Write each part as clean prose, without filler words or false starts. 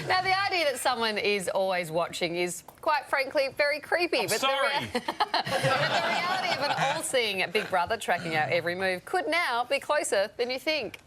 Now, the idea that someone is always watching is, quite frankly, very creepy. But the reality of an all-seeing Big Brother tracking our every move could now be closer than you think.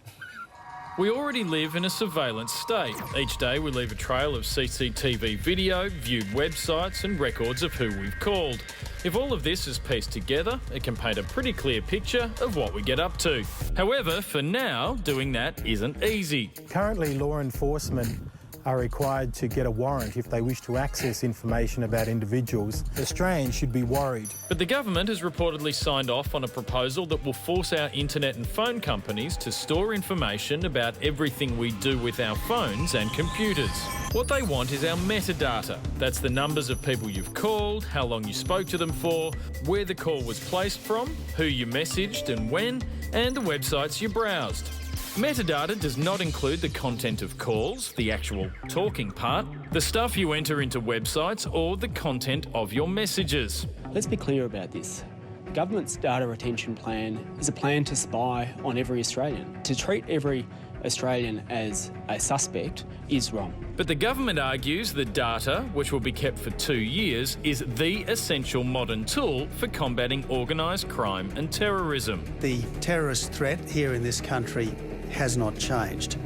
We already live in a surveillance state. Each day we leave a trail of CCTV video, viewed websites and records of who we've called. If all of this is pieced together, it can paint a pretty clear picture of what we get up to. However, for now, doing that isn't easy. Currently, law enforcement are required to get a warrant if they wish to access information about individuals. Australians should be worried. But the government has reportedly signed off on a proposal that will force our internet and phone companies to store information about everything we do with our phones and computers. What they want is our metadata. That's the numbers of people you've called, how long you spoke to them for, where the call was placed from, who you messaged and when, and the websites you browsed. Metadata does not include the content of calls, the actual talking part, the stuff you enter into websites, or the content of your messages. Let's be clear about this. The government's data retention plan is a plan to spy on every Australian. To treat every Australian as a suspect is wrong. But the government argues the data, which will be kept for 2 years, is the essential modern tool for combating organised crime and terrorism. The terrorist threat here in this country has not changed.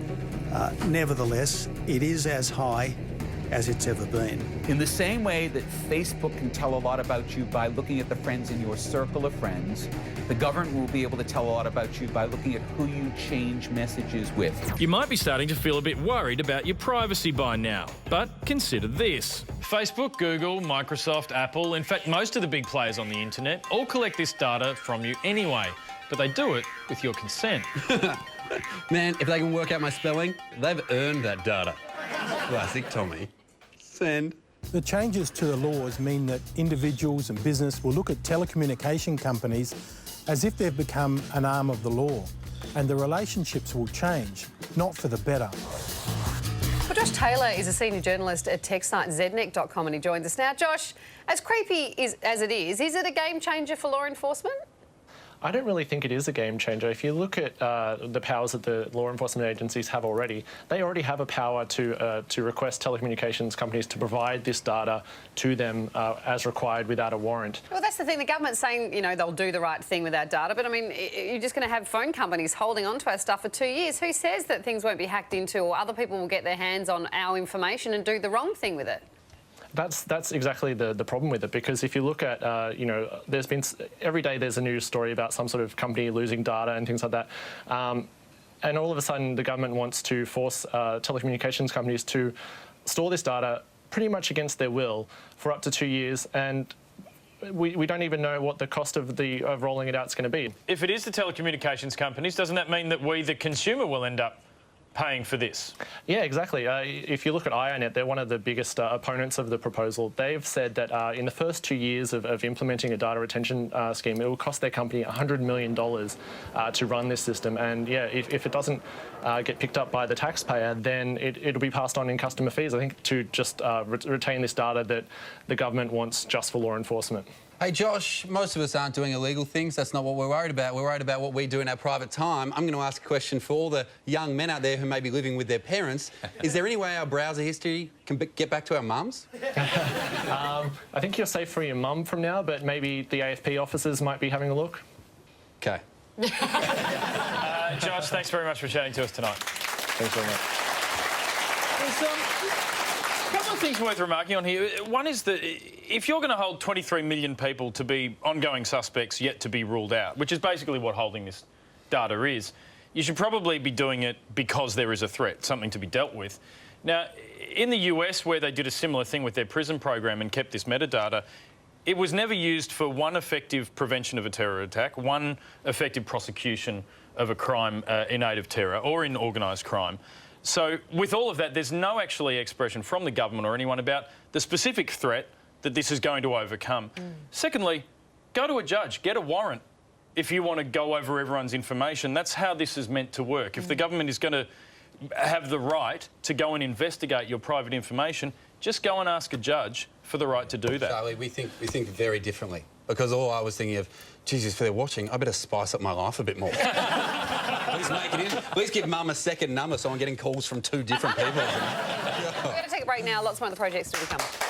Nevertheless, it is as high as it's ever been. In the same way that Facebook can tell a lot about you by looking at the friends in your circle of friends, the government will be able to tell a lot about you by looking at who you change messages with. You might be starting to feel a bit worried about your privacy by now, but consider this. Facebook, Google, Microsoft, Apple, in fact, most of the big players on the internet all collect this data from you anyway, but they do it with your consent. Man, if they can work out my spelling, they've earned that data. Classic Tommy. Send. The changes to the laws mean that individuals and business will look at telecommunication companies as if they've become an arm of the law, and the relationships will change, not for the better. Well, Josh Taylor is a senior journalist at tech site zedneck.com and he joins us now. Josh, as creepy as it is it a game changer for law enforcement? I don't really think it is a game changer. If you look at the powers that the law enforcement agencies have already, they already have a power to request telecommunications companies to provide this data to them as required without a warrant. Well, that's the thing. The government's saying, you know, they'll do the right thing with our data, but I mean, you're just going to have phone companies holding on to our stuff for 2 years. Who says that things won't be hacked into or other people will get their hands on our information and do the wrong thing with it? That's exactly the problem with it, because if you look at, you know, there's been, every day there's a news story about some sort of company losing data and things like that. And all of a sudden the government wants to force telecommunications companies to store this data pretty much against their will for up to 2 years, and we don't even know what the cost of rolling it out is going to be. If it is the telecommunications companies, doesn't that mean that we, the consumer, will end up paying for this? Yeah, exactly. If you look at IONET, they're one of the biggest opponents of the proposal. They've said that in the first 2 years of implementing a data retention scheme, it will cost their company $100 million to run this system. And yeah, if it doesn't get picked up by the taxpayer, then it'll be passed on in customer fees, I think, to just retain this data that the government wants just for law enforcement. Hey, Josh, most of us aren't doing illegal things. That's not what we're worried about. We're worried about what we do in our private time. I'm going to ask a question for all the young men out there who may be living with their parents. Is there any way our browser history can get back to our mums? I think you're safe for your mum from now, but maybe the AFP officers might be having a look. OK. Josh, thanks very much for chatting to us tonight. Thanks very much. A couple of things worth remarking on here. One is that if you're going to hold 23 million people to be ongoing suspects yet to be ruled out, which is basically what holding this data is, you should probably be doing it because there is a threat, something to be dealt with. Now, in the US, where they did a similar thing with their prison program and kept this metadata, it was never used for one effective prevention of a terror attack, one effective prosecution of a crime in aid of terror or in organised crime. So with all of that, there's no actually expression from the government or anyone about the specific threat that this is going to overcome. Secondly, go to a judge, get a warrant if you want to go over everyone's information. That's how this is meant to work. If the government is going to have the right to go and investigate your private information, just go and ask a judge for the right to do that. Charlie, we think very differently, because all I was thinking of, Jesus, if they're watching, I better spice up my life a bit more. At least make it in. At least give Mum a second number so I'm getting calls from 2 different people. going to take a break now. Lots more of the projects to come.